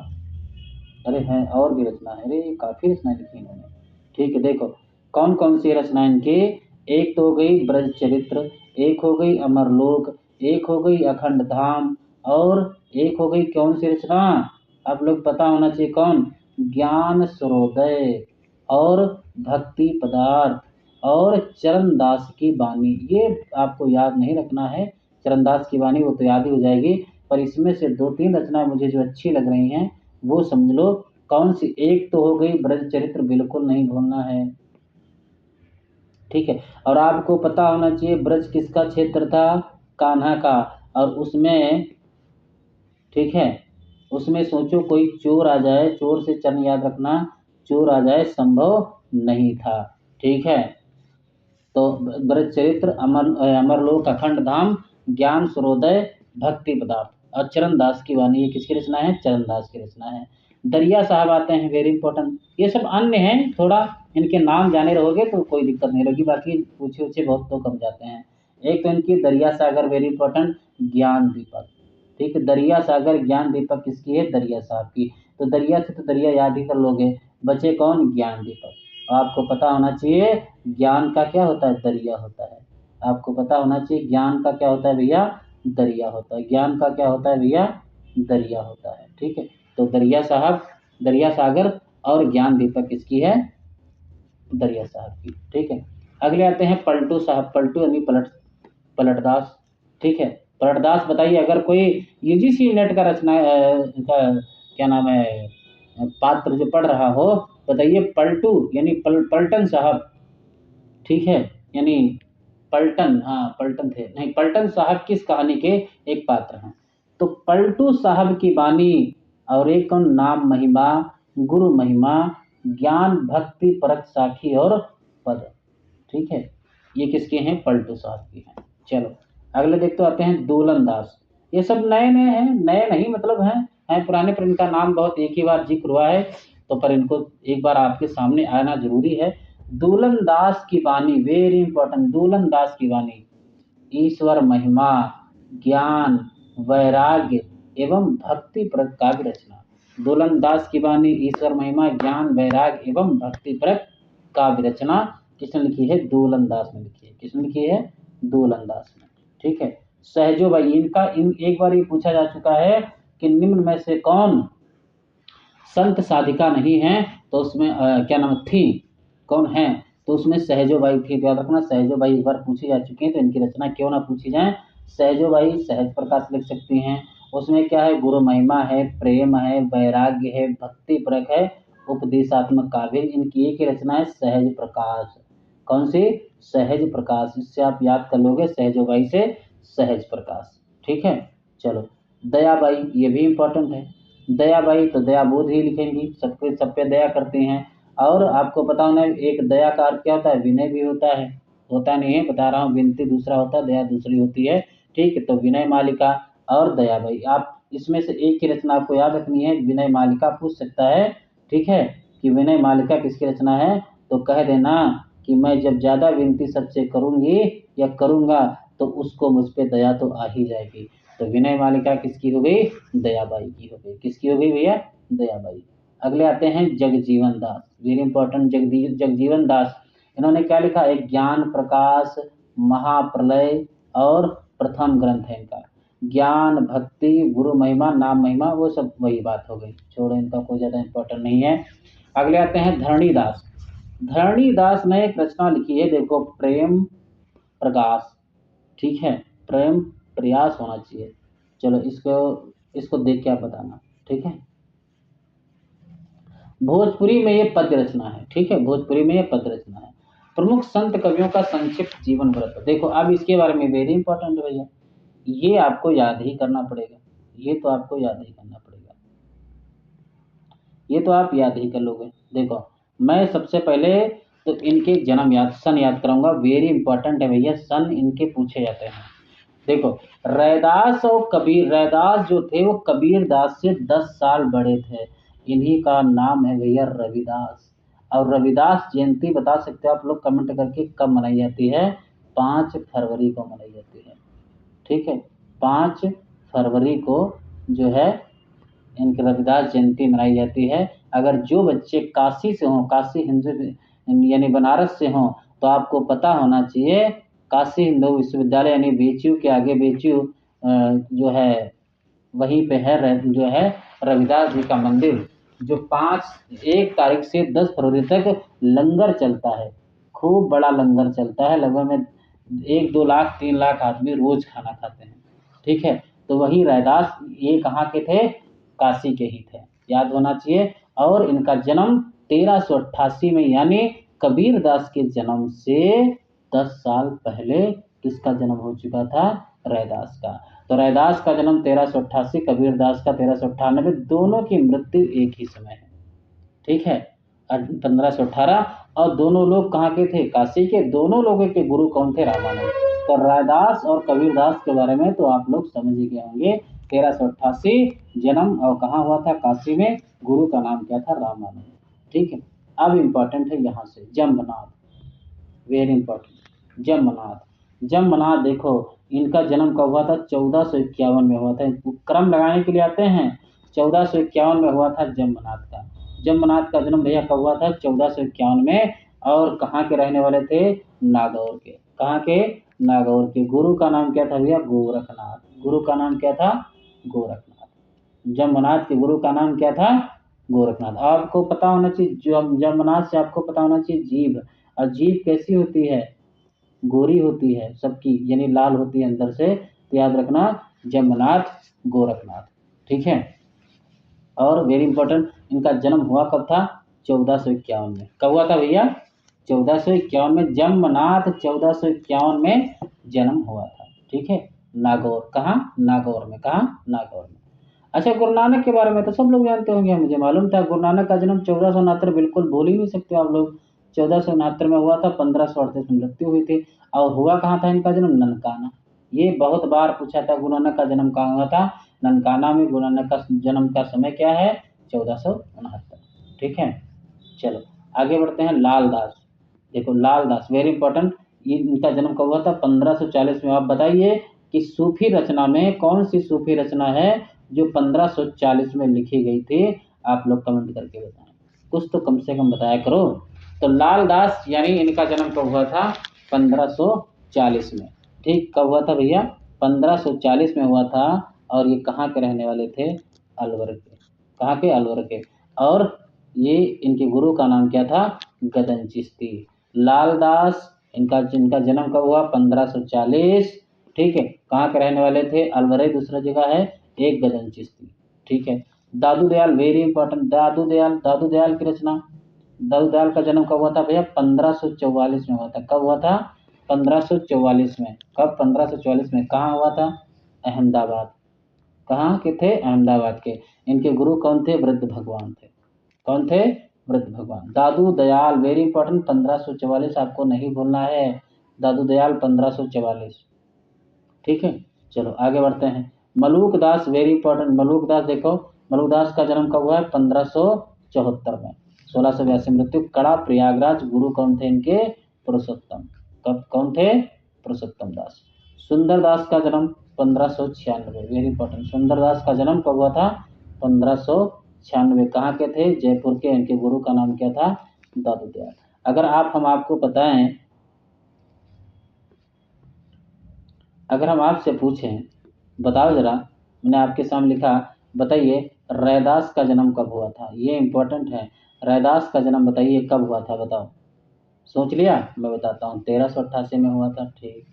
अरे हैं और भी रचना है, अरे काफी रचनाएं लिखी इन्होंने। ठीक है, देखो कौन कौन सी रचना इनकी, एक तो हो गई ब्रजचरित्र, एक हो गई अमरलोक, एक हो गई अखंड धाम, और एक हो गई कौन सी रचना, आप लोग पता होना चाहिए कौन, ज्ञान सूर्योदय और भक्ति पदार्थ और चरणदास की वाणी। ये आपको याद नहीं रखना है, चरणदास की वाणी वो तो याद ही हो जाएगी, पर इसमें से 2-3 रचनाएं मुझे जो अच्छी लग रही हैं वो समझ लो कौन सी। एक तो हो गई ब्रजचरित्र, बिल्कुल नहीं भूलना है। ठीक है, और आपको पता होना चाहिए ब्रज किसका क्षेत्र था, कान्हा का, और उसमें ठीक है, उसमें सोचो कोई चोर आ जाए, चोर से चरण याद रखना, चोर आ जाए संभव नहीं था। ठीक है, तो ब्रजचरित्र, अमरलोक, अखंड धाम, ज्ञान सूर्योदय, भक्ति पदार्थ और चरणदास की वाणी, ये किसकी रचना है, चरणदास की रचना है। दरिया साहब आते हैं, वेरी इंपॉर्टेंट, ये सब अन्य हैं, थोड़ा इनके नाम जाने रहोगे तो कोई दिक्कत नहीं रहेगी, बाकी पूछे पूछे बहुत तो कम जाते हैं। एक तो इनकी दरिया सागर, वेरी इंपॉर्टेंट, ज्ञान दीपक। ठीक है, दरिया सागर ज्ञान दीपक किसकी है, दरिया साहब की। तो दरिया से तो दरिया याद ही कर लोगे, बचे कौन, ज्ञान दीपक। आपको पता होना चाहिए ज्ञान का क्या होता है, दरिया होता है। आपको पता होना चाहिए ज्ञान का क्या होता है भैया, दरिया होता है। ज्ञान का क्या होता है भैया, दरिया होता है। ठीक है, तो दरिया साहब, दरिया सागर और ज्ञान दीपक किसकी है, दरिया साहब की। ठीक है, अगले आते हैं पलटू साहब, पलटू यानी पलटदास। ठीक है, पलटदास बताइए, अगर कोई यूजीसी नेट का रचना का क्या नाम है, पात्र जो पढ़ रहा हो, बताइए पलटू यानी पलटन साहब। ठीक है, यानी पलटन, हाँ पलटन थे नहीं, पलटन साहब किस कहानी के एक पात्र हैं। तो पलटू साहब की वाणी, और एक कौन, नाम महिमा, गुरु महिमा, ज्ञान भक्ति परक साखी और पद। ठीक है, ये किसके हैं, पलटू साहब की हैं। चलो अगले देखते आते हैं दूलन दास। ये सब नए नए हैं, नए नहीं मतलब हैं पुराने, पर इनका नाम बहुत एक ही बार जिक्र हुआ है, तो पर इनको एक बार आपके सामने आना जरूरी है। दूलन दास की वाणी, वेरी इंपॉर्टेंट, दूलन दास की वाणी, ईश्वर महिमा, ज्ञान, वैराग्य एवं भक्ति परक काव्य रचना। दूलन दास की वाणी, ईश्वर महिमा, ज्ञान, वैराग्य एवं भक्ति परक काव्य रचना किसने लिखी है, दूलन दास ने लिखी है। किसने लिखी है, दूलन दास ने। ठीक है, सहजो भाई, इनका एक बार ये पूछा जा चुका है कि निम्न में से कौन संत साधिका नहीं है, तो उसमें क्या नाम थी, कौन है, तो उसमें सहजोबाई थी। याद रखना, सहजोबाई एक बार पूछी जा चुकी है, तो इनकी रचना क्यों ना पूछी जाए। सहजोबाई सहज प्रकाश लिख सकती हैं, उसमें क्या है, गुरु महिमा है, प्रेम है, वैराग्य है, भक्ति परक है, उपदेशात्मक काव्य। इनकी एक ही रचना है, सहज प्रकाश। कौन सी, सहज प्रकाश, इससे आप याद कर लोगे सहजोबाई से सहज प्रकाश। ठीक है, चलो दयाबाई, ये भी इंपॉर्टेंट है। दयाबाई तो दयाबोध ही लिखेंगी, सबके सब पे दया करती हैं। और आपको पता होना, एक दया का अर्थ क्या होता है, विनय भी होता नहीं है, बता रहा हूँ, विनती दूसरा होता है, दया दूसरी होती है। ठीक है, तो विनय मालिका और दयाबाई, आप इसमें से एक की रचना आपको याद रखनी है। विनय मालिका पूछ सकता है, ठीक है, कि विनय मालिका किसकी रचना है, तो कह देना कि मैं जब ज्यादा विनती सबसे करूंगी या करूंगा तो उसको मुझ पे दया तो आ ही जाएगी। तो विनय मालिका किसकी हो गई, दयाबाई की हो गई। किसकी हो गई भैया, दयाबाई। अगले आते हैं जगजीवन दास, वेरी इंपॉर्टेंट, जगजीवन दास। इन्होंने क्या लिखा, एक ज्ञान प्रकाश, महाप्रलय और प्रथम ग्रंथ है इनका। ज्ञान, भक्ति, गुरु महिमा, नाम महिमा, वो सब वही बात हो गई, छोड़ो, इनका कोई ज्यादा इंपॉर्टेंट नहीं है। अगले आते हैं धरणीदास। धरणीदास ने एक रचना लिखी है, देखो, प्रेम प्रकाश। ठीक है, प्रेम प्रयास होना चाहिए। चलो इसको इसको देख के आप बताना। ठीक है, भोजपुरी में ये पद्य रचना है। ठीक है, भोजपुरी में ये पद्य रचना है। प्रमुख संत कवियों का संक्षिप्त जीवन वृत्त। देखो अब इसके बारे में वेरी इंपॉर्टेंट है भैया, ये आपको याद ही करना पड़ेगा, ये तो आपको याद ही करना पड़ेगा, ये तो आप याद ही कर लोगे। देखो मैं सबसे पहले तो इनके जन्म याद, सन याद कराऊंगा, वेरी इंपॉर्टेंट है भैया, सन इनके पूछे जाते हैं। देखो रैदास और कबीर, रैदास जो थे वो कबीर दास से 10 साल बड़े थे, इन्हीं का नाम है भैया रविदास। और रविदास जयंती बता सकते हो आप लोग कमेंट करके कब मनाई जाती है? 5 फरवरी को मनाई जाती है। ठीक है, 5 फरवरी को जो है इनकी रविदास जयंती मनाई जाती है। अगर जो बच्चे काशी से हों, काशी हिंदू यानी बनारस से हों, तो आपको पता होना चाहिए काशी हिंदू विश्वविद्यालय यानी बीएचयू के आगे बीएचयू जो है वहीं पे है जो है रविदास जी का मंदिर, जो 1 तारीख से 10 फरवरी तक लंगर चलता है। खूब बड़ा लंगर चलता है, लगभग में 1-2 लाख 3 लाख आदमी रोज खाना खाते हैं। ठीक है, तो वही रैदास ये कहाँ के थे? काशी के ही थे, याद होना चाहिए। और इनका जन्म 1388 में यानी कबीर दास के जन्म से 10 साल पहले किसका जन्म हो चुका था? रैदास का। तो रैदास का जन्म 1388, कबीर दास का 1398, दोनों की मृत्यु एक ही समय है। ठीक है, 1518। और दोनों लोग कहाँ के थे? काशी के। दोनों लोगों के गुरु कौन थे? रामानंद। तो रैदास और कबीर दास के बारे में तो आप लोग समझ ही गए होंगे। 1388 जन्म और कहाँ हुआ था? काशी में। गुरु का नाम क्या था? रामानंद। ठीक है, अब इम्पोर्टेंट है यहाँ से जम्बनाथ, वेरी इंपॉर्टेंट। जम्बनाथ देखो इनका जन्म कब हुआ था? 1451 में हुआ था। क्रम लगाने के लिए आते हैं। 1451 में हुआ था जम्बनाथ का। जम्बनाथ का जन्म भैया कब हुआ था? 1451 में। और कहाँ के रहने वाले थे? नागौर के। कहाँ के? नागौर के। गुरु का नाम क्या था भैया? गोरखनाथ। गुरु का नाम क्या था? गोरखनाथ। जम्बनाथ के गुरु का नाम क्या था? गोरखनाथ। आपको पता होना चाहिए जम्बनाथ से आपको पता होना चाहिए जीभ। और जीभ कैसी होती है? गोरी होती है सबकी, यानी लाल होती है अंदर से। तो याद रखना जम्बनाथ, गोरखनाथ। ठीक है, और वेरी इंपॉर्टेंट इनका जन्म हुआ कब था? 1451 में। कब हुआ था भैया? 1451 में। जम्बनाथ 1451 में जन्म हुआ था। ठीक है, नागौर। कहाँ? नागौर में। कहाँ? नागौर में। अच्छा, गुरु नानक के बारे में तो सब लोग जानते होंगे, मुझे मालूम था। गुरु नानक का जन्म 1469, बिल्कुल भूल ही नहीं सकते आप लोग। 1469 में हुआ था, 1538 में मृत्यु हुई थी। और हुआ कहाँ था इनका जन्म? ननकाना। ये बहुत बार पूछा था, गुरु नानक का जन्म कहाँ हुआ था? ननकाना में। गुरु नानक का जन्म का समय क्या है? 1469। ठीक है, चलो आगे बढ़ते हैं। लालदास, देखो लालदास वेरी इंपॉर्टेंट। इनका जन्म कब हुआ था? 1540 में। आप बताइए कि सूफी रचना में कौन सी सूफी रचना है जो 1540 में लिखी गई थी? आप लोग कमेंट करके बताएं, कुछ तो कम से कम बताया करो। तो लालदास यानी इनका जन्म कब हुआ था? 1540 में। ठीक, कब हुआ था भैया? 1540 में हुआ था। और ये कहाँ के रहने वाले थे? अलवर के। कहाँ के? अलवर के। और ये इनके गुरु का नाम क्या था? गदन चिश्ती। लालदास इनका जन्म कब हुआ? 1540। ठीक है, कहाँ के रहने वाले थे? अलवर, दूसरा जगह है एक गदन चिश्ती। ठीक है, दादू दयाल वेरी इंपॉर्टेंट। दादू दयाल की रचना। दादू दयाल का जन्म कब हुआ था भैया? 1544 में हुआ था। कब हुआ था? 1544 में। कब? 1544 में। कहाँ हुआ था? अहमदाबाद। कहाँ के थे? अहमदाबाद के। इनके गुरु कौन थे? वृद्ध भगवान थे। कौन थे? वृद्ध भगवान। दादू दयाल वेरी इंपॉर्टेंट, 1544 आपको नहीं भूलना है। दादू दयाल 1544। ठीक है, चलो आगे बढ़ते हैं। मलूक दास वेरी इंपॉर्टेंट। मलूक दास देखो, मलूक दास का जन्म कब हुआ है? 1574 में। 1682 मृत्यु। कड़ा प्रयागराज। गुरु कौन थे इनके? पुरुषोत्तम। कब? कौन थे? पुरुषोत्तम दास। सुंदर दास का जन्म 1596, वेरी इंपॉर्टेंट। सुंदर दास का जन्म कब हुआ था? 1596। कहाँ के थे? जयपुर के। इनके गुरु का नाम क्या था? दादू दयाल। अगर हम आपको बताएं, अगर हम आपसे पूछें, बताओ जरा, मैंने आपके सामने लिखा, बताइए रैदास का जन्म कब हुआ था? ये इंपॉर्टेंट है। रैदास का जन्म बताइए कब हुआ था? बताओ। सोच लिया? मैं बताता हूँ, 1388 में हुआ था। ठीक,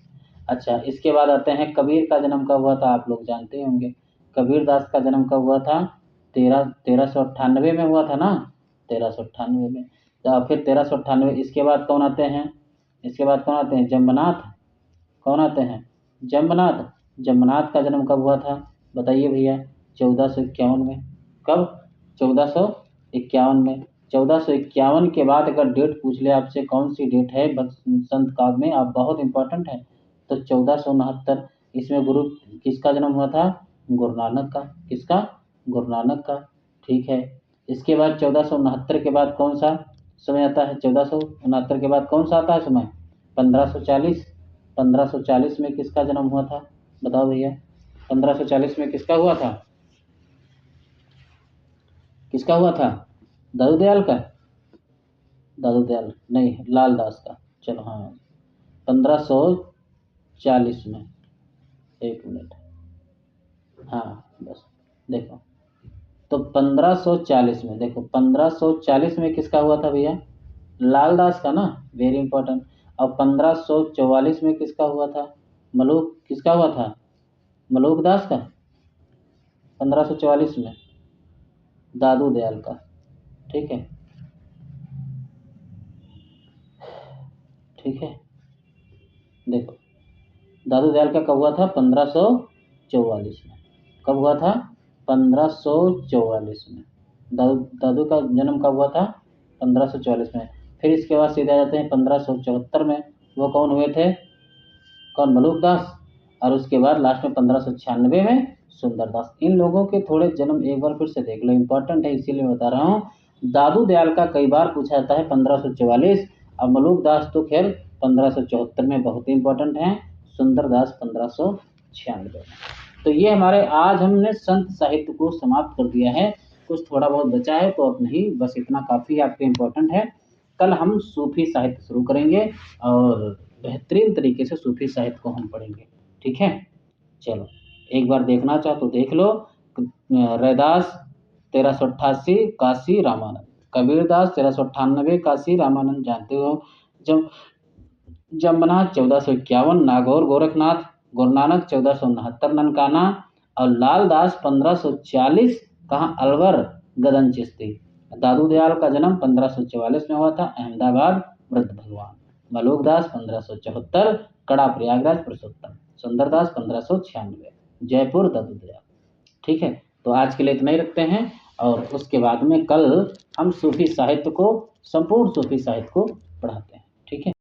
अच्छा इसके बाद आते हैं कबीर का जन्म कब हुआ था? आप लोग जानते होंगे। कबीर दास का जन्म कब हुआ था? 1398 में हुआ था ना? 1398 में। तो फिर 1398। इसके बाद कौन आते हैं? इसके बाद कौन आते हैं? जम्बनाथ। कौन आते हैं? जम्बनाथ। जम्बनाथ का जन्म कब हुआ था? बताइए भैया। 1451 में। कब? 1451 में। 1451 के बाद अगर डेट पूछ ले आपसे कौन सी डेट है संत काव्य में, आप बहुत इंपॉर्टेंट है, तो 1469। इसमें गुरु किसका जन्म हुआ था? गुरु नानक का। किसका? गुरु नानक का। ठीक है, इसके बाद 1469 के बाद कौन सा? समय आता है 1469 के बाद कौन सा आता है समय? 1540। 1540 में किसका जन्म हुआ था? बताओ भैया, 1540 में किसका हुआ था? किसका हुआ था? दादू दयाल का? दादू दयाल नहीं, लाल दास का। चलो हाँ, 1540 में। एक मिनट, हाँ बस देखो, तो 1540 में, देखो 1540 में किसका हुआ था भैया? लाल दास का ना, वेरी इंपॉर्टेंट। और 1544 में किसका हुआ था? मलूक, किसका हुआ था? मलूक दास का। 1544 में दादू दयाल का। ठीक है, ठीक है। देखो, दादू दयाल का कब हुआ था? 1544 में। कब हुआ था? 1544 में। दादू दादू का जन्म कब हुआ था? 1544 में। फिर इसके बाद सीधे आ जाते हैं 1574 में। वो कौन हुए थे? कौन? मलूक दास। और उसके बाद लास्ट में 1596 में सुंदर दास। इन लोगों के थोड़े जन्म एक बार फिर से देख लो, इंपॉर्टेंट है इसीलिए मैं बता रहा हूँ। दादू दयाल का कई बार पूछा जाता है 1544, और मलूक दास तो खैर 1574 में बहुत ही इंपॉर्टेंट है। सुंदर दास 1596। तो ये हमारे आज हमने संत साहित्य को समाप्त कर दिया है। कुछ थोड़ा बहुत बचा है तो अब नहीं, बस इतना काफ़ी आपके इम्पोर्टेंट है। कल हम सूफी साहित्य शुरू करेंगे और बेहतरीन तरीके से सूफी साहित्य को हम पढ़ेंगे। ठीक है, चलो एक बार देखना चाहो तो देख लो। रैदास 1388 काशी रामानंद, कबीरदास 1398 काशी रामानंद जानते हो। जब जम्बनाथ 1451, नागौर गोरखनाथ, गुरु नानक 1469 ननकाना, और लाल दास 1540 कहाँ? अलवर गदन चिश्ती। दादू दयाल का जन्म 1544 में हुआ था, अहमदाबाद वृद्ध भगवान। मलूक दास 1574 कड़ा प्रयागराज पुरुषोत्तम। सुंदरदास 1596 जयपुर दादू दयाल। ठीक है, तो आज के लिए इतना ही रखते हैं, और उसके बाद में कल हम सूफी साहित्य को, संपूर्ण सूफी साहित्य को पढ़ाते हैं। ठीक है।